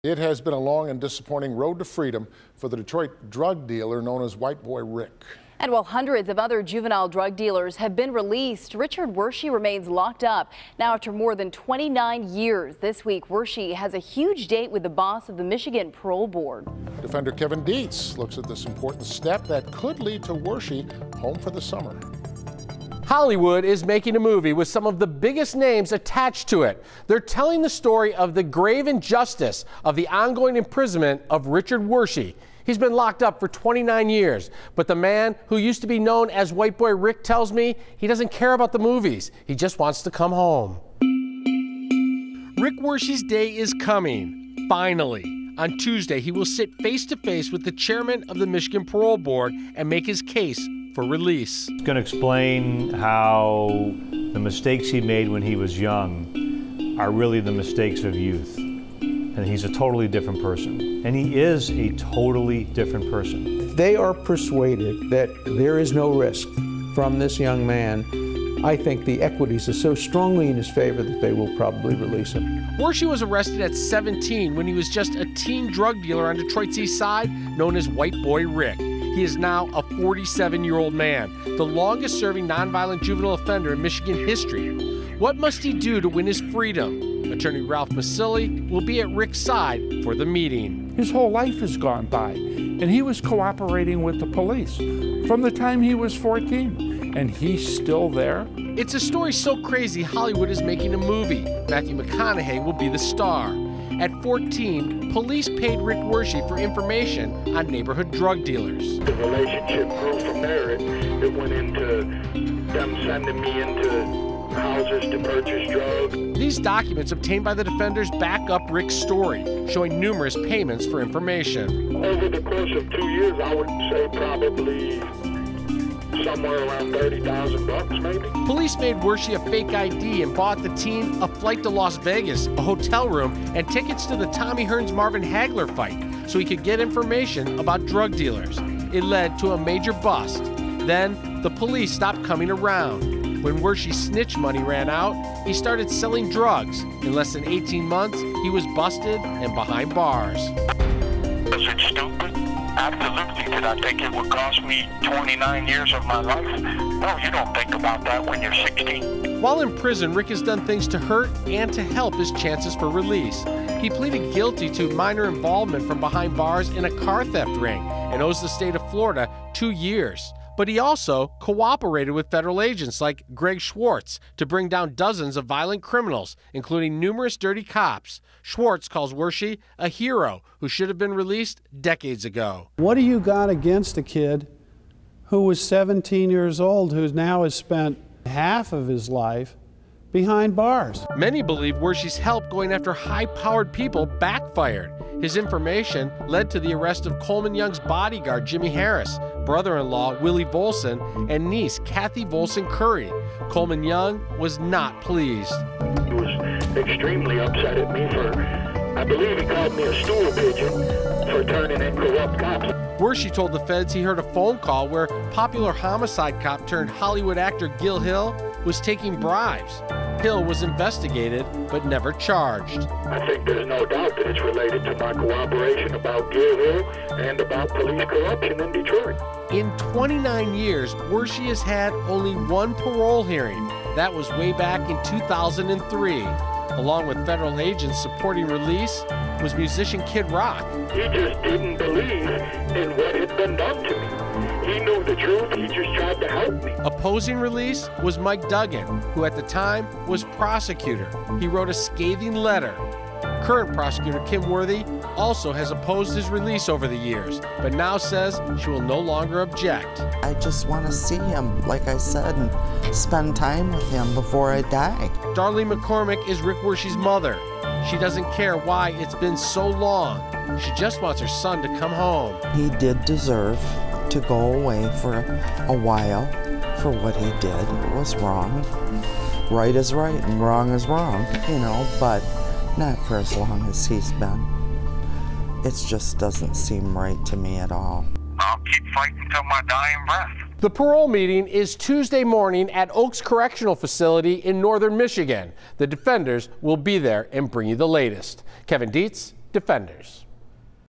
It has been a long and disappointing road to freedom for the Detroit drug dealer known as White Boy Rick. And while hundreds of other juvenile drug dealers have been released, Richard Wershey remains locked up. Now, after more than 29 years, this week, Wershey has a huge date with the boss of the Michigan Parole Board. Defender Kevin Dietz looks at this important step that could lead to Wershey home for the summer. Hollywood is making a movie with some of the biggest names attached to it. They're telling the story of the grave injustice of the ongoing imprisonment of Richard Wershey. He's been locked up for 29 years, but the man who used to be known as White Boy Rick tells me he doesn't care about the movies. He just wants to come home. Rick Wershey's day is coming, finally. On Tuesday, he will sit face-to-face with the chairman of the Michigan Parole Board and make his case for release. He's going to explain how the mistakes he made when he was young are really the mistakes of youth. And he's a totally different person. And he is a totally different person. They are persuaded that there is no risk from this young man. I think the equities are so strongly in his favor that they will probably release him. Wershey was arrested at 17 when he was just a teen drug dealer on Detroit's east side known as White Boy Rick. He is now a 47-year-old man, the longest-serving nonviolent juvenile offender in Michigan history. What must he do to win his freedom? Attorney Ralph Masilli will be at Rick's side for the meeting. His whole life has gone by, and he was cooperating with the police from the time he was 14, and he's still there. It's a story so crazy Hollywood is making a movie. Matthew McConaughey will be the star. At 14, police paid Rick Wershey for information on neighborhood drug dealers. The relationship grew from there. It went into them sending me into houses to purchase drugs. These documents obtained by the defenders back up Rick's story, showing numerous payments for information. Over the course of 2 years, I would say probably somewhere around $30,000 maybe. Police made Wershey a fake ID and bought the teen a flight to Las Vegas, a hotel room, and tickets to the Tommy Hearns-Marvin Hagler fight so he could get information about drug dealers. It led to a major bust. Then the police stopped coming around. When Wershey's snitch money ran out, he started selling drugs. In less than 18 months, he was busted and behind bars. Was it stupid? Absolutely. Did I think it would cost me 29 years of my life? No, you don't think about that when you're 16. While in prison, Rick has done things to hurt and to help his chances for release. He pleaded guilty to minor involvement from behind bars in a car theft ring and owes the state of Florida 2 years. But he also cooperated with federal agents like Greg Schwartz to bring down dozens of violent criminals, including numerous dirty cops. Schwartz calls Wershey a hero who should have been released decades ago. What do you got against a kid who was 17 years old, who now has spent half of his life behind bars? Many believe Wershey's help going after high-powered people backfired. His information led to the arrest of Coleman Young's bodyguard, Jimmy Harris, brother-in-law, Willie Volson, and niece, Kathy Volson Curry. Coleman Young was not pleased. He was extremely upset at me for, I believe he called me a stool pigeon for turning in corrupt cops. Wershey told the feds he heard a phone call where popular homicide cop turned Hollywood actor Gil Hill was taking bribes. Hill was investigated but never charged. I think there's no doubt that it's related to my cooperation about Gil Hill and about police corruption in Detroit. In 29 years, Wershey has had only one parole hearing. That was way back in 2003. Along with federal agents supporting release was musician Kid Rock. He just didn't believe in what had been done to me. He knew the truth, he just tried to help me. Opposing release was Mike Duggan, who at the time was prosecutor. He wrote a scathing letter. Current prosecutor Kim Worthy also has opposed his release over the years, but now says she will no longer object. I just want to see him, like I said, and spend time with him before I die. Darlene McCormick is Rick Wershey's mother. She doesn't care why it's been so long. She just wants her son to come home. He did deserve to go away for a while for what he did. It was wrong. Right is right and wrong is wrong, you know, but not for as long as he's been. It just doesn't seem right to me at all. I'll keep fighting until my dying breath. The parole meeting is Tuesday morning at Oaks Correctional Facility in northern Michigan. The defenders will be there and bring you the latest. Kevin Dietz, defenders.